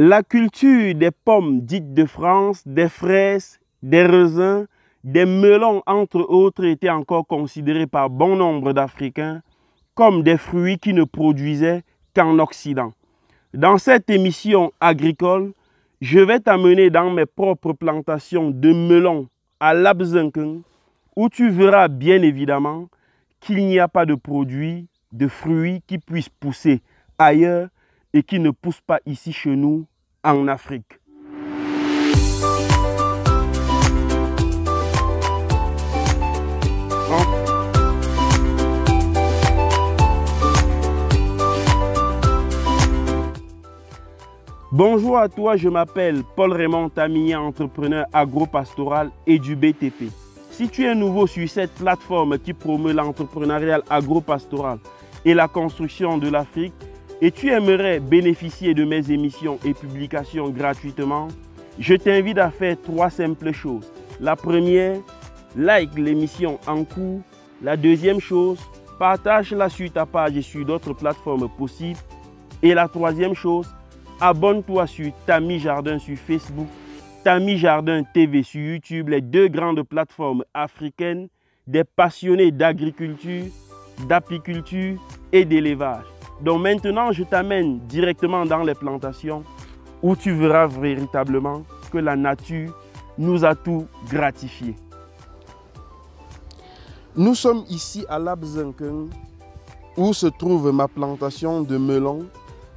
La culture des pommes dites de France, des fraises, des raisins, des melons entre autres était encore considérée par bon nombre d'Africains comme des fruits qui ne produisaient qu'en Occident. Dans cette émission agricole, je vais t'amener dans mes propres plantations de melons à Labzenkeng où tu verras bien évidemment qu'il n'y a pas de produits, de fruits qui puissent pousser ailleurs et qui ne poussent pas ici chez nous en Afrique. Bonjour à toi, je m'appelle Paul-Raymond Tamignan, entrepreneur agro-pastoral et du BTP. Si tu es nouveau sur cette plateforme qui promeut l'entrepreneuriat agro-pastoral et la construction de l'Afrique, et tu aimerais bénéficier de mes émissions et publications gratuitement, je t'invite à faire 3 simples choses. La première, like l'émission en cours. La deuxième chose, partage-la sur ta page et sur d'autres plateformes possibles. Et la troisième chose, abonne-toi sur Tami Jardin sur Facebook, Tami Jardin TV sur YouTube, les 2 grandes plateformes africaines des passionnés d'agriculture, d'apiculture et d'élevage. Donc maintenant, je t'amène directement dans les plantations où tu verras véritablement que la nature nous a tout gratifié. Nous sommes ici à Labzenkeng où se trouve ma plantation de melons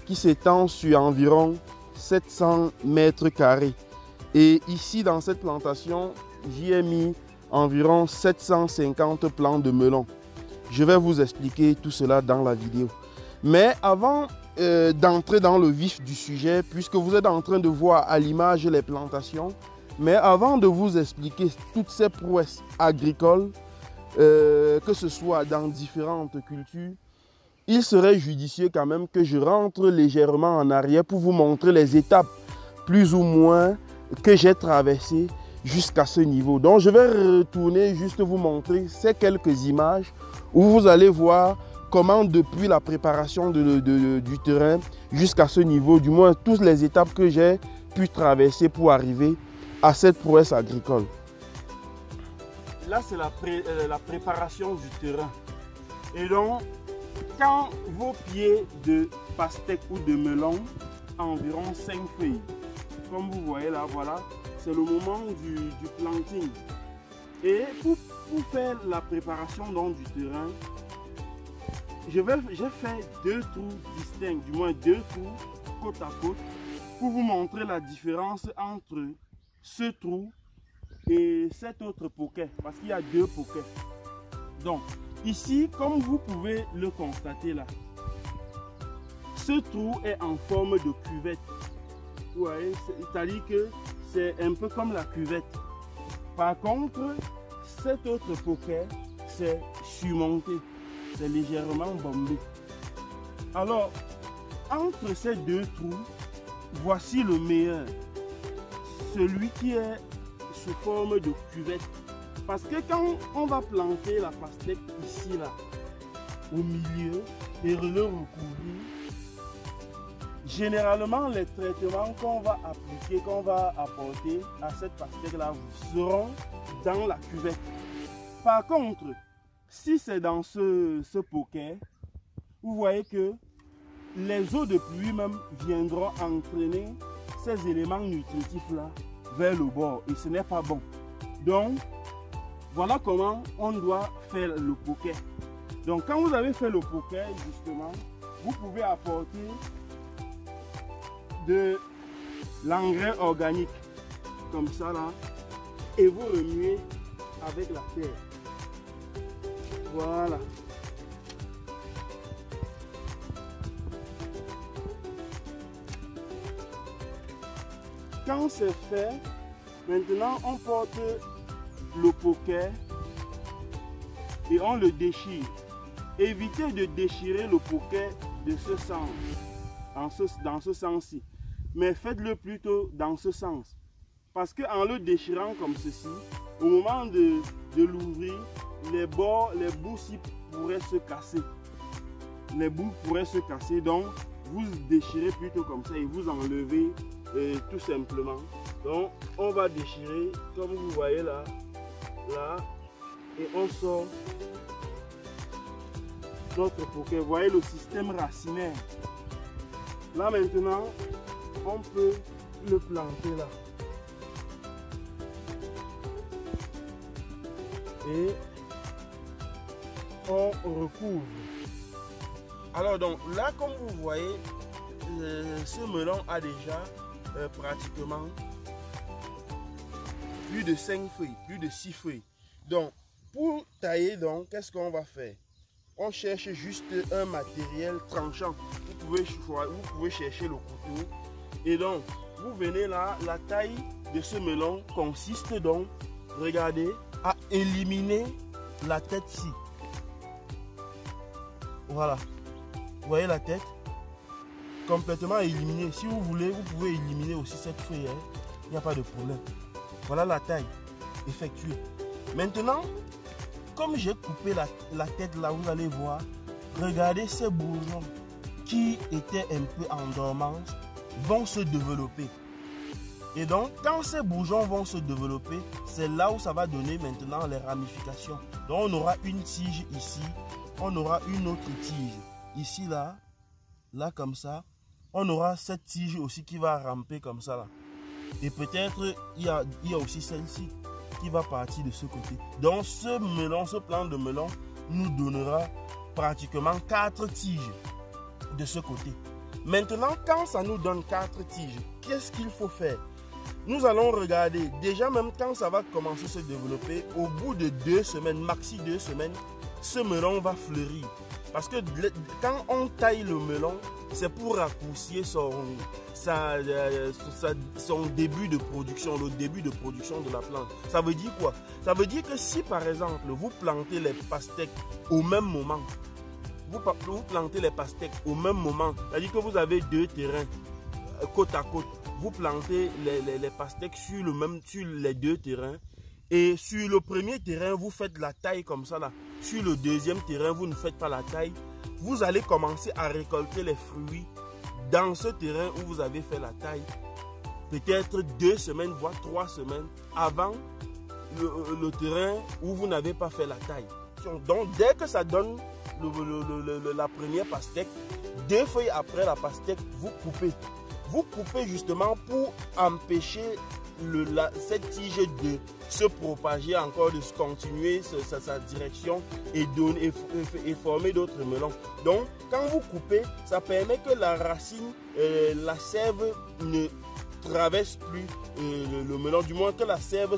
qui s'étend sur environ 700 mètres carrés. Et ici dans cette plantation, j'y ai mis environ 750 plants de melons. Je vais vous expliquer tout cela dans la vidéo. Mais avant d'entrer dans le vif du sujet, puisque vous êtes en train de voir à l'image les plantations, mais avant de vous expliquer toutes ces prouesses agricoles, que ce soit dans différentes cultures, il serait judicieux quand même que je rentre légèrement en arrière pour vous montrer les étapes plus ou moins que j'ai traversées jusqu'à ce niveau. Donc je vais retourner juste vous montrer ces quelques images où vous allez voir comment depuis la préparation du terrain jusqu'à ce niveau, du moins toutes les étapes que j'ai pu traverser pour arriver à cette prouesse agricole. Là, c'est la préparation du terrain. Et donc, quand vos pieds de pastèque ou de melon, environ 5 feuilles, comme vous voyez là, voilà, c'est le moment du planting. Et pour faire la préparation donc, du terrain, j'ai fait 2 trous distincts, du moins 2 trous côte à côte, pour vous montrer la différence entre ce trou et cet autre poquet, parce qu'il y a 2 poquets. Donc, ici, comme vous pouvez le constater là, ce trou est en forme de cuvette. Vous voyez, c'est-à-dire que c'est un peu comme la cuvette. Par contre, cet autre poquet, c'est surmonté. C'est légèrement bombé. Alors, entre ces 2 trous, voici le meilleur. Celui qui est sous forme de cuvette. Parce que quand on va planter la pastèque ici, là, au milieu, et le recouvrir, généralement, les traitements qu'on va appliquer, qu'on va apporter à cette pastèque-là, seront dans la cuvette. Par contre, si c'est dans ce poquet, vous voyez que les eaux de pluie même viendront entraîner ces éléments nutritifs-là vers le bord et ce n'est pas bon. Donc, voilà comment on doit faire le poquet. Donc, quand vous avez fait le poquet, justement, vous pouvez apporter de l'engrais organique, comme ça là, et vous remuez avec la terre. Voilà. Quand c'est fait, maintenant on porte le poquet et on le déchire. Évitez de déchirer le poquet de ce sens, dans ce sens-ci. Mais faites-le plutôt dans ce sens. Parce qu'en le déchirant comme ceci, au moment de l'ouvrir, les bouts pourraient se casser. Les bouts pourraient se casser. Donc, vous déchirez plutôt comme ça et vous enlevez tout simplement. Donc on va déchirer comme vous voyez là, et on sort notre poker. Vous voyez le système racinaire. Là maintenant, on peut le planter là. Et on recouvre. Alors donc là, comme vous voyez, ce melon a déjà pratiquement plus de 5 feuilles, plus de 6 feuilles. Donc pour tailler, donc qu'est-ce qu'on va faire? On cherche juste un matériel tranchant. Vous pouvez chercher le couteau. Et donc vous venez là, la taille de ce melon consiste donc, regardez, à éliminer la tête-ci. Voilà. Vous voyez la tête? Complètement éliminée. Si vous voulez, vous pouvez éliminer aussi cette feuille. Il n'y a pas de problème. Voilà la taille effectuée. Maintenant, comme j'ai coupé la tête là, vous allez voir, regardez ces bourgeons qui étaient un peu en dormance vont se développer. Et donc, quand ces bourgeons vont se développer, c'est là où ça va donner maintenant les ramifications. Donc, on aura une tige ici, on aura une autre tige ici, là comme ça. On aura cette tige aussi qui va ramper comme ça, là. Et peut-être, il y a aussi celle-ci qui va partir de ce côté. Donc, ce melon, ce plant de melon nous donnera pratiquement 4 tiges de ce côté. Maintenant, quand ça nous donne 4 tiges, qu'est-ce qu'il faut faire? Nous allons regarder, déjà même quand ça va commencer à se développer, au bout de 2 semaines, maxi 2 semaines, ce melon va fleurir. Parce que quand on taille le melon, c'est pour raccourcir son début de production, le début de production de la plante. Ça veut dire quoi? Ça veut dire que si par exemple, vous plantez les pastèques au même moment, vous plantez les pastèques au même moment, c'est-à-dire que vous avez 2 terrains côte à côte, vous plantez les pastèques sur les 2 terrains, et sur le premier terrain, vous faites la taille comme ça là. Sur le deuxième terrain, vous ne faites pas la taille. Vous allez commencer à récolter les fruits dans ce terrain où vous avez fait la taille. Peut-être 2 semaines, voire 3 semaines avant le terrain où vous n'avez pas fait la taille. Donc, dès que ça donne la première pastèque, 2 feuilles après la pastèque, vous coupez. Vous coupez justement pour empêcher cette tige de se propager encore, de se continuer sa direction et former d'autres melons. Donc, quand vous coupez, ça permet que la racine, la sève ne traverse plus le melon, du moins que la sève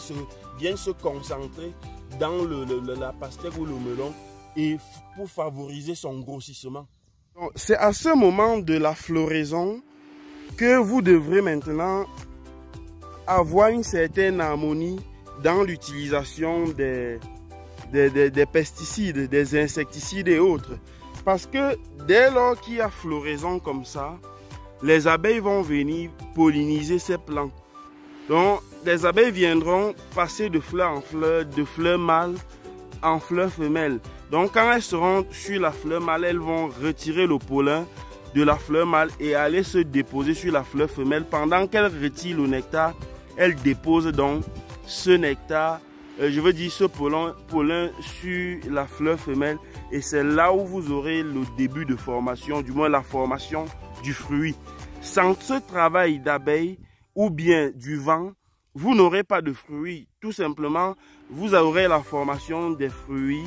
vienne se concentrer dans la pastèque ou le melon et pour favoriser son grossissement. C'est à ce moment de la floraison que vous devrez maintenant avoir une certaine harmonie dans l'utilisation des pesticides, des insecticides et autres. Parce que dès lors qu'il y a floraison comme ça, les abeilles vont venir polliniser ces plants. Donc, les abeilles viendront passer de fleur en fleur, de fleur mâle en fleur femelle. Donc, quand elles seront sur la fleur mâle, elles vont retirer le pollen de la fleur mâle et aller se déposer sur la fleur femelle. Pendant qu'elles retirent le nectar, elles déposent donc ce nectar, ce pollen sur la fleur femelle. Et c'est là où vous aurez le début de formation, du moins la formation du fruit. Sans ce travail d'abeille ou bien du vent, vous n'aurez pas de fruits. Tout simplement, vous aurez la formation des fruits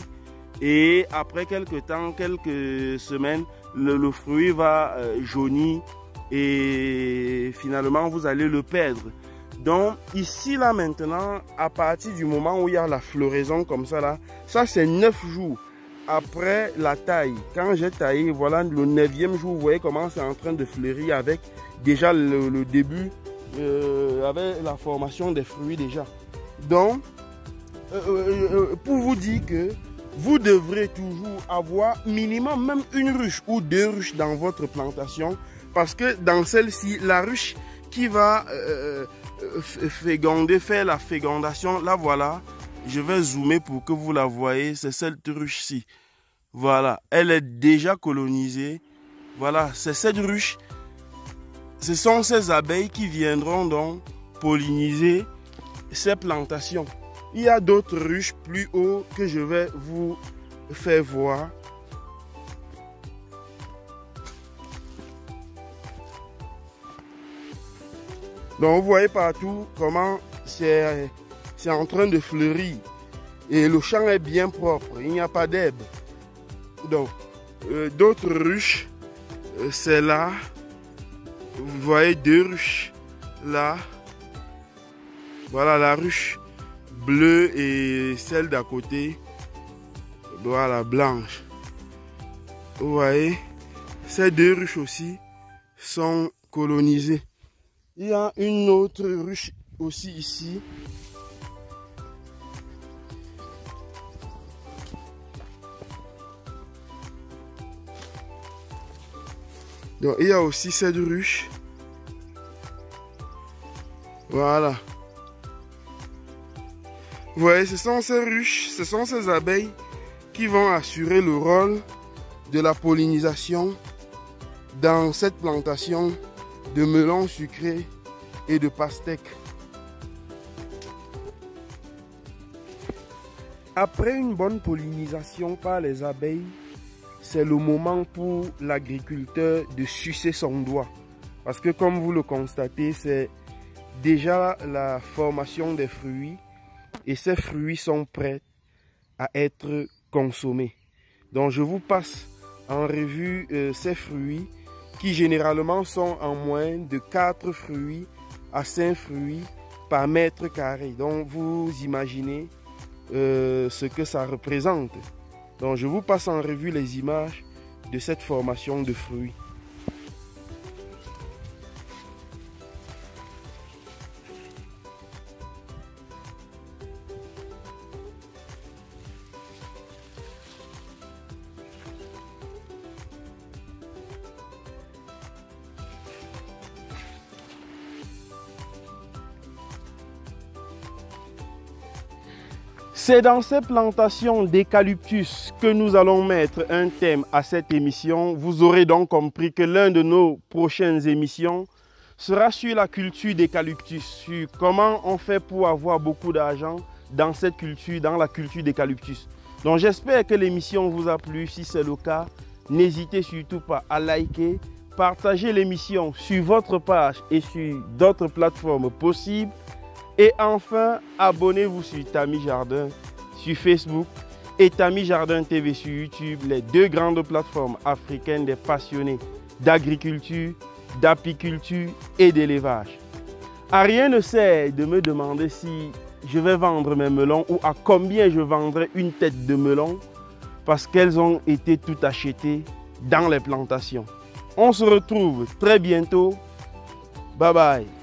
et après quelques temps, quelques semaines, le fruit va jaunir et finalement vous allez le perdre. Donc ici là maintenant, à partir du moment où il y a la floraison comme ça là, ça c'est 9 jours après la taille. Quand j'ai taillé, voilà le 9e jour, vous voyez comment c'est en train de fleurir avec déjà le début, avec la formation des fruits déjà. Donc pour vous dire que vous devrez toujours avoir minimum même une ruche ou 2 ruches dans votre plantation, parce que dans celle-ci, la ruche qui va faire la fécondation, là voilà, je vais zoomer pour que vous la voyez, c'est cette ruche-ci. Voilà, elle est déjà colonisée. Voilà, c'est cette ruche. Ce sont ces abeilles qui viendront donc polliniser ces plantations. Il y a d'autres ruches plus haut que je vais vous faire voir. Donc vous voyez partout comment c'est en train de fleurir. Et le champ est bien propre, il n'y a pas d'herbe. Donc d'autres ruches, c'est là. Vous voyez deux ruches là. Voilà la ruche bleue et celle d'à côté. Voilà blanche. Vous voyez, ces deux ruches aussi sont colonisées. Il y a une autre ruche aussi ici. Donc il y a aussi cette ruche. Voilà. Vous voyez, ce sont ces ruches, ce sont ces abeilles qui vont assurer le rôle de la pollinisation dans cette plantation de melons sucrés et de pastèques. Après une bonne pollinisation par les abeilles, c'est le moment pour l'agriculteur de sucer son doigt. Parce que comme vous le constatez, c'est déjà la formation des fruits et ces fruits sont prêts à être consommés. Donc je vous passe en revue ces fruits qui généralement sont en moins de 4 fruits à 5 fruits par mètre carré. Donc vous imaginez ce que ça représente. Donc je vous passe en revue les images de cette formation de fruits. C'est dans ces plantations d'eucalyptus que nous allons mettre un thème à cette émission. Vous aurez donc compris que l'un de nos prochaines émissions sera sur la culture d'eucalyptus, sur comment on fait pour avoir beaucoup d'argent dans cette culture, dans la culture d'eucalyptus. Donc j'espère que l'émission vous a plu. Si c'est le cas, n'hésitez surtout pas à liker, partager l'émission sur votre page et sur d'autres plateformes possibles. Et enfin, abonnez-vous sur Tami Jardin sur Facebook et Tami Jardin TV sur YouTube, les deux grandes plateformes africaines des passionnés d'agriculture, d'apiculture et d'élevage. À rien ne sert de me demander si je vais vendre mes melons ou à combien je vendrai une tête de melon parce qu'elles ont été toutes achetées dans les plantations. On se retrouve très bientôt. Bye bye.